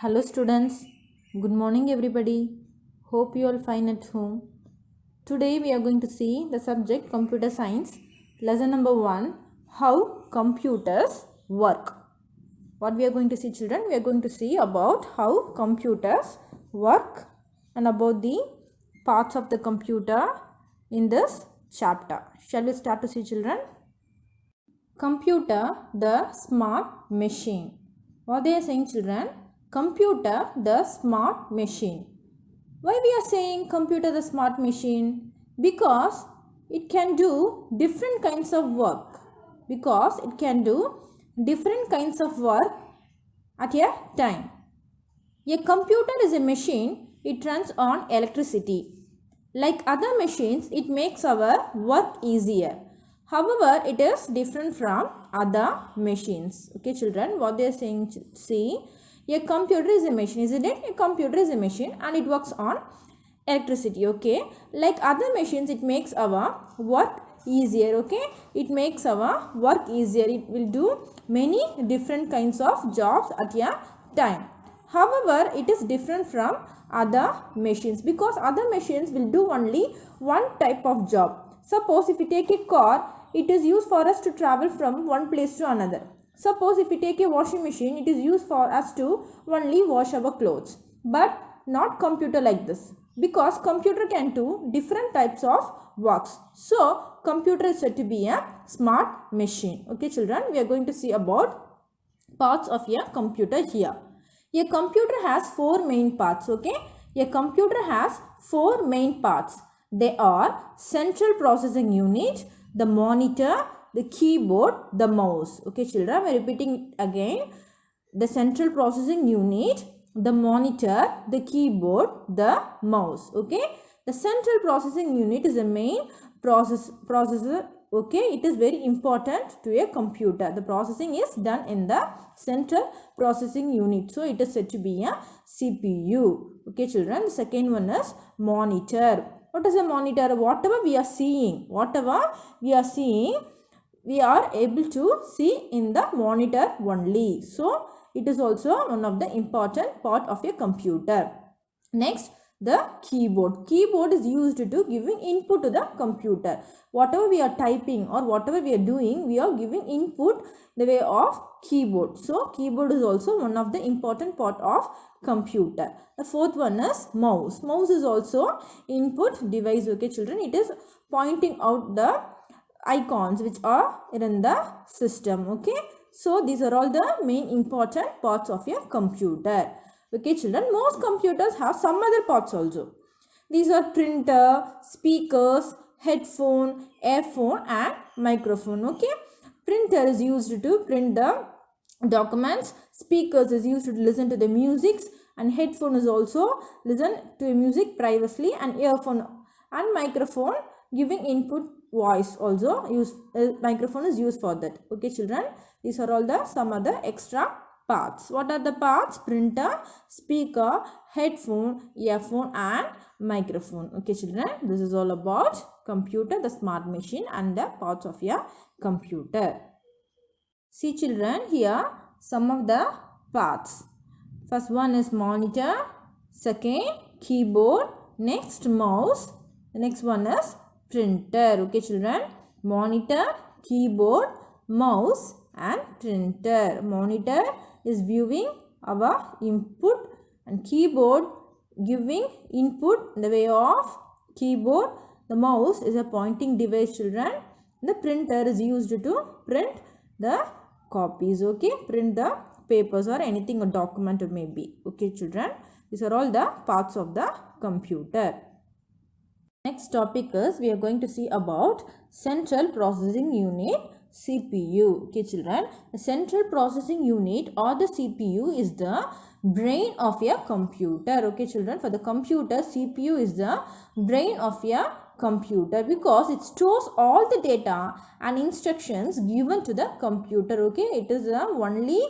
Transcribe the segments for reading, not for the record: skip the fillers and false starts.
Hello students, good morning everybody. Hope you all fine at home. Today we are going to see the subject computer science, lesson number 1, how computers work. What we are going to see children? We are going to see about how computers work and about the parts of the computer in this chapter. Shall we start to see children? Computer, the smart machine. What they are saying children? Computer, the smart machine. Why we are saying computer, the smart machine? Because it can do different kinds of work. Because it can do different kinds of work at a time. A computer is a machine, it runs on electricity. Like other machines, it makes our work easier. However, it is different from other machines. Okay, children, what they are saying, see, a computer is a machine, isn't it? A computer is a machine and it works on electricity. Okay, like other machines, it makes our work easier. Okay, it makes our work easier. It will do many different kinds of jobs at a time. However, it is different from other machines because other machines will do only one type of job. Suppose if we take a car, it is used for us to travel from one place to another. Suppose if we take a washing machine, it is used for us to only wash our clothes. But not computer like this, because computer can do different types of works. So computer is said to be a smart machine. Okay children, we are going to see about parts of a computer here. A computer has four main parts. Okay, a computer has four main parts. They are central processing unit, the monitor, the keyboard, the mouse. Okay children, I am repeating it again. The central processing unit, the monitor, the keyboard, the mouse. Okay, the central processing unit is the main processor. Okay, it is very important to a computer. The processing is done in the central processing unit. So it is said to be a CPU. Okay children, the second one is monitor. What is a monitor? Whatever we are seeing, we are able to see in the monitor only. So it is also one of the important part of a computer. Next, the keyboard. Keyboard is used to giving input to the computer. Whatever we are typing or whatever we are doing, we are giving input the way of keyboard. So keyboard is also one of the important part of computer. The fourth one is mouse. Mouse is also input device. Okay children, it is pointing out the icons which are in the system. Okay, so these are all the main important parts of your computer. Okay children, most computers have some other parts also. These are printer, speakers, headphone, earphone and microphone. Okay, printer is used to print the documents, speakers is used to listen to the music, and headphone is also listen to music privately, and earphone and microphone giving input voice also use. Microphone is used for that. Okay children, these are all the some other extra parts. What are the parts? Printer, speaker, headphone, earphone and microphone. Okay children, this is all about computer, the smart machine and the parts of your computer. See children, here some of the parts. First one is monitor, second keyboard, next mouse, the next one is printer. Okay children, monitor, keyboard, mouse and printer. Monitor is viewing our input and keyboard giving input in the way of keyboard. The mouse is a pointing device children. The printer is used to print the copies. Okay, print the papers or anything, a document may be. Okay children, these are all the parts of the computer. Next topic is we are going to see about central processing unit, CPU. Okay children, the central processing unit or the CPU is the brain of a computer. Okay children, for the computer, CPU is the brain of a computer because it stores all the data and instructions given to the computer. Okay, it is the only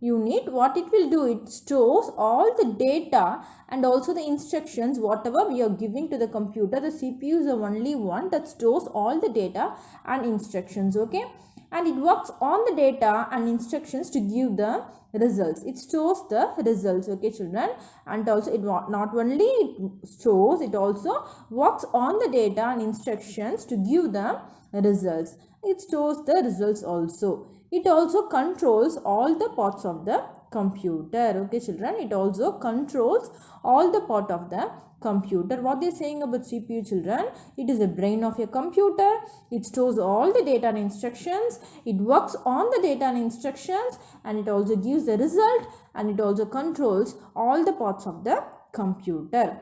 unit. What it will do, it stores all the data and also the instructions whatever we are giving to the computer. The CPU is the only one that stores all the data and instructions. Okay, and it works on the data and instructions to give the results. It stores the results, okay children, and also it not only it stores, it also works on the data and instructions to give the results. It stores the results also. It also controls all the parts of the computer, okay children. It also controls all the part of the computer. What they're saying about CPU, children? It is the brain of your computer. It stores all the data and instructions. It works on the data and instructions, and it also gives the result, and it also controls all the parts of the computer.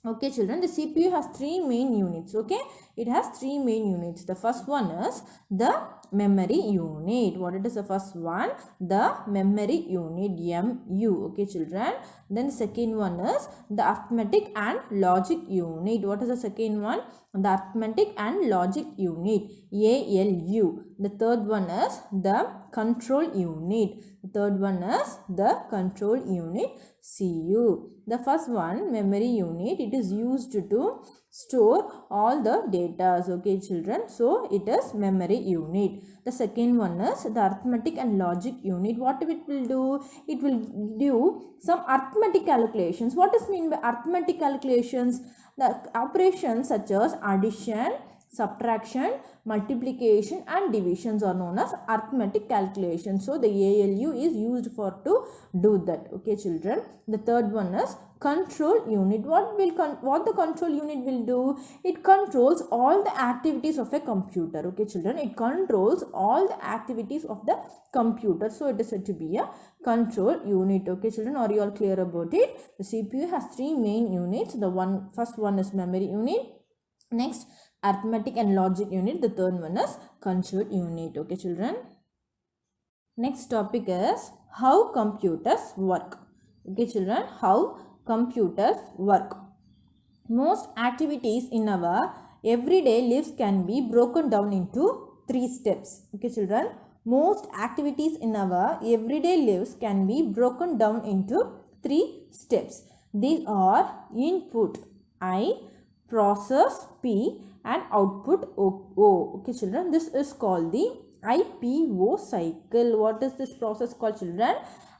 Okay children, the CPU has three main units. Okay, it has three main units. The first one is the memory unit. What it is the first one? The memory unit, MU. Okay children, then the second one is the arithmetic and logic unit. What is the second one? The arithmetic and logic unit, ALU. The third one is the control unit. The third one is the control unit, CU. The first one, memory unit, it is used to store all the data. Okay children, so it is memory unit. The second one is the arithmetic and logic unit. What it will do? It will do some arithmetic calculations. What is mean by arithmetic calculations? The operations such as addition, subtraction, multiplication and divisions are known as arithmetic calculations. So the ALU is used for to do that. Okay children. The third one is control unit. What the control unit will do? It controls all the activities of a computer. Okay children, it controls all the activities of the computer. So it is said to be a control unit. Okay children, are you all clear about it? The CPU has three main units. The first one is memory unit. Next, arithmetic and logic unit. The third one is control unit. Okay children. Next topic is how computers work. Okay children, how computers work. Most activities in our everyday lives can be broken down into three steps. Okay children, most activities in our everyday lives can be broken down into three steps. These are input I, process P and output O. Okay children, this is called the IPO cycle. What is this process called, children?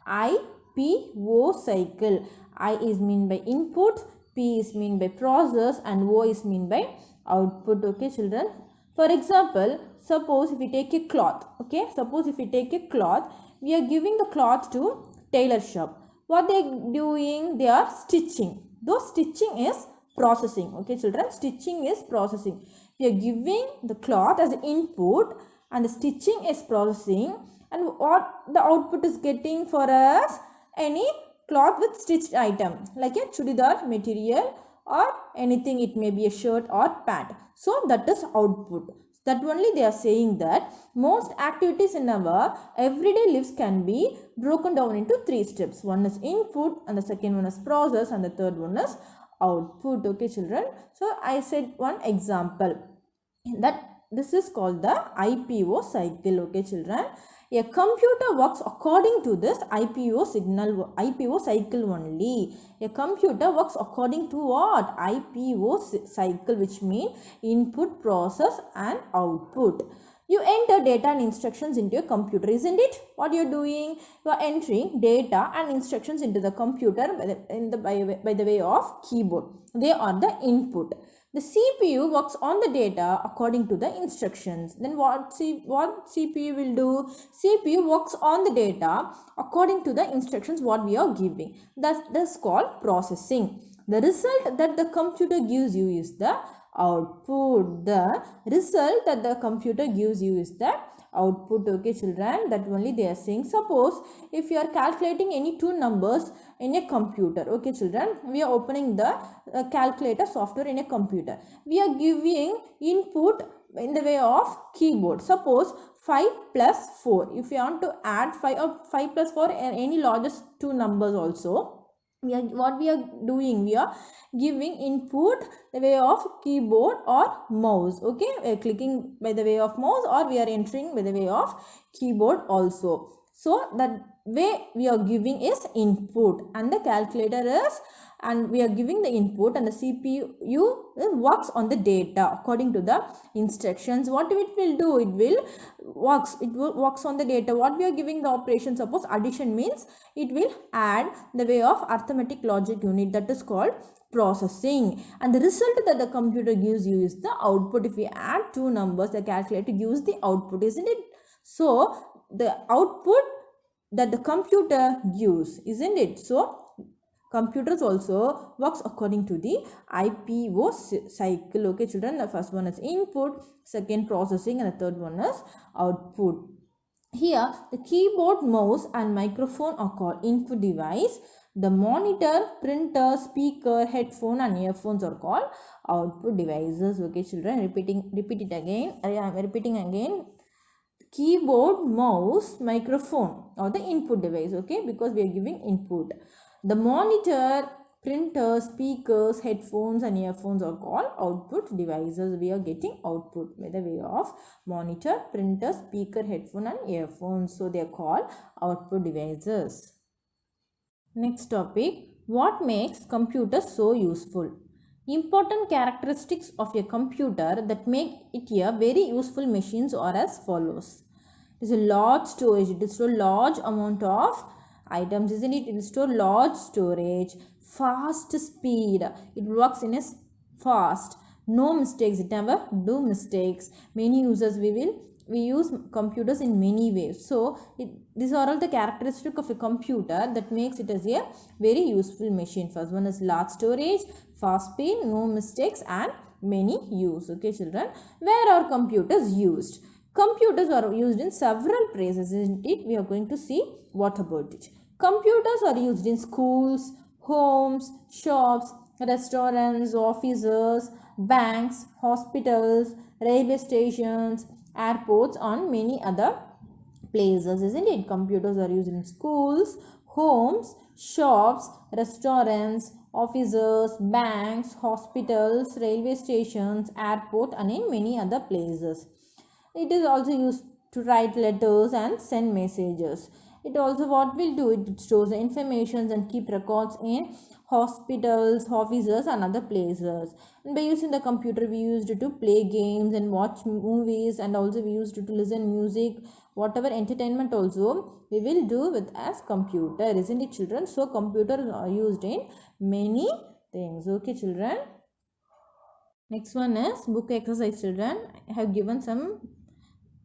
IPO cycle. I is mean by input, P is mean by process and O is mean by output. Okay children, for example, suppose if we take a cloth. Okay, suppose if we take a cloth, we are giving the cloth to tailor shop. What they are doing? They are stitching. Though stitching is processing. Okay children, stitching is processing. We are giving the cloth as input and the stitching is processing, and what the output is getting for us? Any cloth with stitched item like a chudidar material or anything. It may be a shirt or pant. So that is output. That only they are saying that most activities in our everyday lives can be broken down into three steps. One is input, and the second one is process, and the third one is output. Okay children, so I said one example that this is called the IPO cycle. Okay children, a computer works according to this IPO cycle only. A computer works according to what? IPO cycle, which means input, process and output. You enter data and instructions into your computer, isn't it? What you're doing? You are entering data and instructions into the computer by the way of keyboard. They are the input. The CPU works on the data according to the instructions. Then what CPU will do? CPU works on the data according to the instructions what we are giving. That's called processing. The result that the computer gives you is the output. The result that the computer gives you is the output. Okay children, that only they are saying. Suppose if you are calculating any two numbers in a computer. Okay children, we are opening the calculator software in a computer. We are giving input in the way of keyboard. Suppose 5 plus 4. If you want to add 5 or 5 plus 4 and any largest two numbers also, what we are doing? We are giving input the way of keyboard or mouse. Okay, we are clicking by the way of mouse, or we are entering by the way of keyboard also. So that way we are giving is input, and the calculator is and we are giving the input, and the CPU works on the data according to the instructions. What it will do, it will works on the data. What we are giving the operation, suppose addition means it will add the way of arithmetic logic unit, that is called processing, and the result that the computer gives you is the output. If we add two numbers, the calculator gives the output, isn't it? So the output that the computer gives, isn't it? So computers also works according to the IPO cycle. Okay children, the first one is input, second processing, and the third one is output. Here the keyboard, mouse and microphone are called input device. The monitor, printer, speaker, headphone and earphones are called output devices. Okay children, repeat it again. I am repeating again. Keyboard, mouse, microphone or the input device, okay, because we are giving input. The monitor, printer, speakers, headphones and earphones are called output devices. We are getting output by the way of monitor, printer, speaker, headphone and earphones. So they are called output devices. Next topic, what makes computers so useful? Important characteristics of a computer that make it a very useful machine are as follows. It is a large storage. It will store large amount of items, isn't it? It will store large storage, fast speed. It works in a fast, no mistakes. It never do mistakes. Many users we use computers in many ways. So these are all the characteristics of a computer that makes it as a very useful machine. First one is large storage, fast speed, no mistakes and many use. Okay children, where are computers used? Computers are used in several places, isn't it? We are going to see what about it. Computers are used in schools, homes, shops, restaurants, offices, banks, hospitals, railway stations, airports and many other places, isn't it? Computers are used in schools, homes, shops, restaurants, offices, banks, hospitals, railway stations, airport and in many other places. It is also used to write letters and send messages. It also what will do, it stores the information and keep records in hospitals, offices and other places. And by using the computer, we used it to play games and watch movies, and also we used it to listen music, whatever entertainment also we will do with as computer, isn't it children? So computers are used in many things. Okay children. Next one is book exercise children. I have given some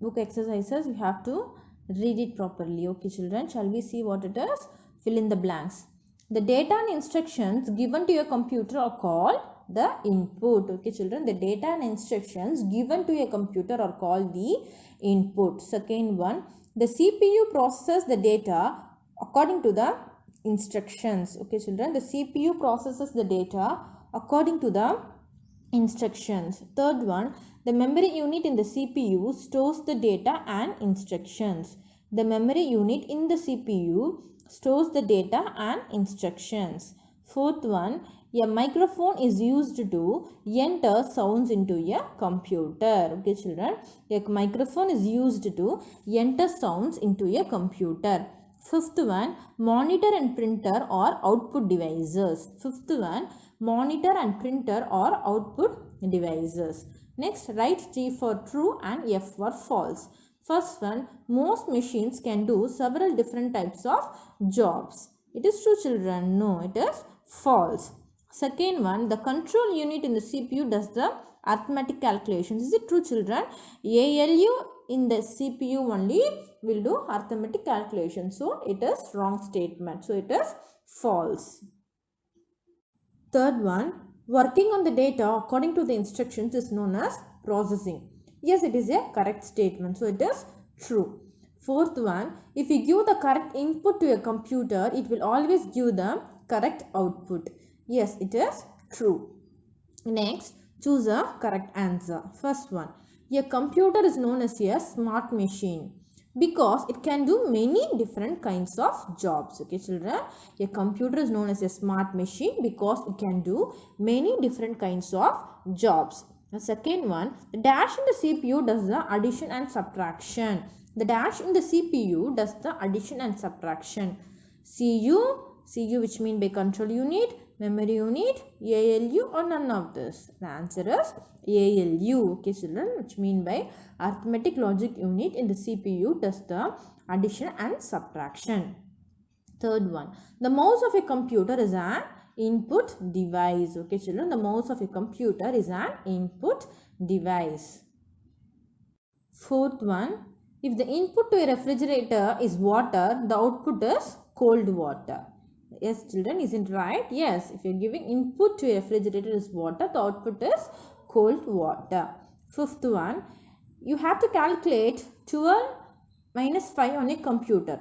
book exercises. You have to read it properly. Okay children, shall we see what it is? Fill in the blanks. The data and instructions given to your computer are called the input. Okay children, the data and instructions given to your computer are called the input. Second one, the CPU processes the data according to the instructions. Okay children, the CPU processes the data according to the instructions. Third one, the memory unit in the CPU stores the data and instructions. The memory unit in the CPU stores the data and instructions. Fourth one, a microphone is used to enter sounds into a computer. Okay children, a microphone is used to enter sounds into a computer. Fifth one, monitor and printer are output devices. Fifth one, monitor and printer are output devices. Next, write T for true and F for false. First one, most machines can do several different types of jobs. It is true children? No, it is false. Second one, the control unit in the CPU does the arithmetic calculations. Is it true children? ALU in the CPU only will do arithmetic calculations. So it is wrong statement. So it is false. Third one, working on the data according to the instructions is known as processing. Yes, it is a correct statement. So it is true. Fourth one, if you give the correct input to a computer, it will always give the correct output. Yes, it is true. Next, choose a correct answer. First one, a computer is known as a smart machine because it can do many different kinds of jobs. Okay children, a computer is known as a smart machine because it can do many different kinds of jobs. The second one, the dash in the CPU does the addition and subtraction. The dash in the CPU does the addition and subtraction. CU which mean by control unit, memory unit, ALU, or none of this? The answer is ALU. Okay children, which mean by arithmetic logic unit in the CPU does the addition and subtraction. Third one, the mouse of a computer is an input device. Okay children, the mouse of a computer is an input device. Fourth one, if the input to a refrigerator is water, the output is cold water. Yes children, isn't right? Yes, if you are giving input to a refrigerator is water, the output is cold water. Fifth one, you have to calculate 12 minus 5 on a computer.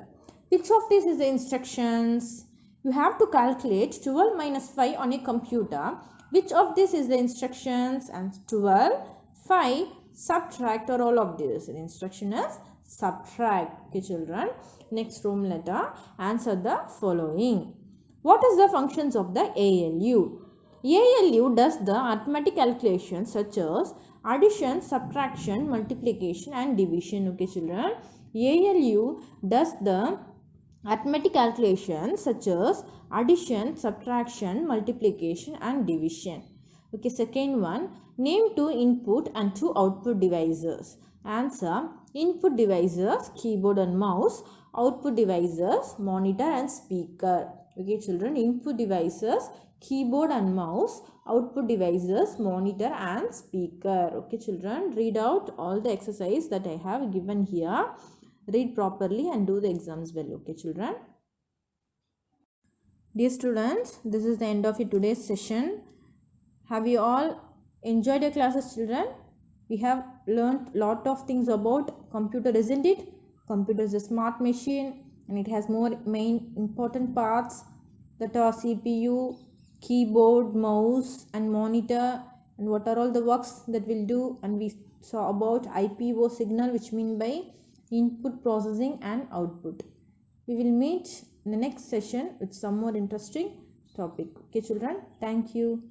Which of these is the instructions? You have to calculate 12 minus 5 on a computer. Which of this is the instructions? And 12, 5, subtract, or all of this. The instruction is subtract. Okay children. Next Roman letter. Answer the following. What is the functions of the ALU? ALU does the arithmetic calculations such as addition, subtraction, multiplication and division. Okay children. ALU does the arithmetic calculations such as addition, subtraction, multiplication and division. Okay, second one, name two input and two output devices. Answer, input devices, keyboard and mouse, output devices, monitor and speaker. Okay children, input devices, keyboard and mouse, output devices, monitor and speaker. Okay children, read out all the exercise that I have given here. Read properly and do the exams well. Okay children. Dear students, this is the end of your today's session. Have you all enjoyed your classes children? We have learned lot of things about computer, isn't it? Computer is a smart machine and it has more main important parts that are CPU, keyboard, mouse and monitor, and what are all the works that will do. And we saw about IPO signal, which mean by input processing and output. We will meet in the next session with some more interesting topic. Okay children, thank you.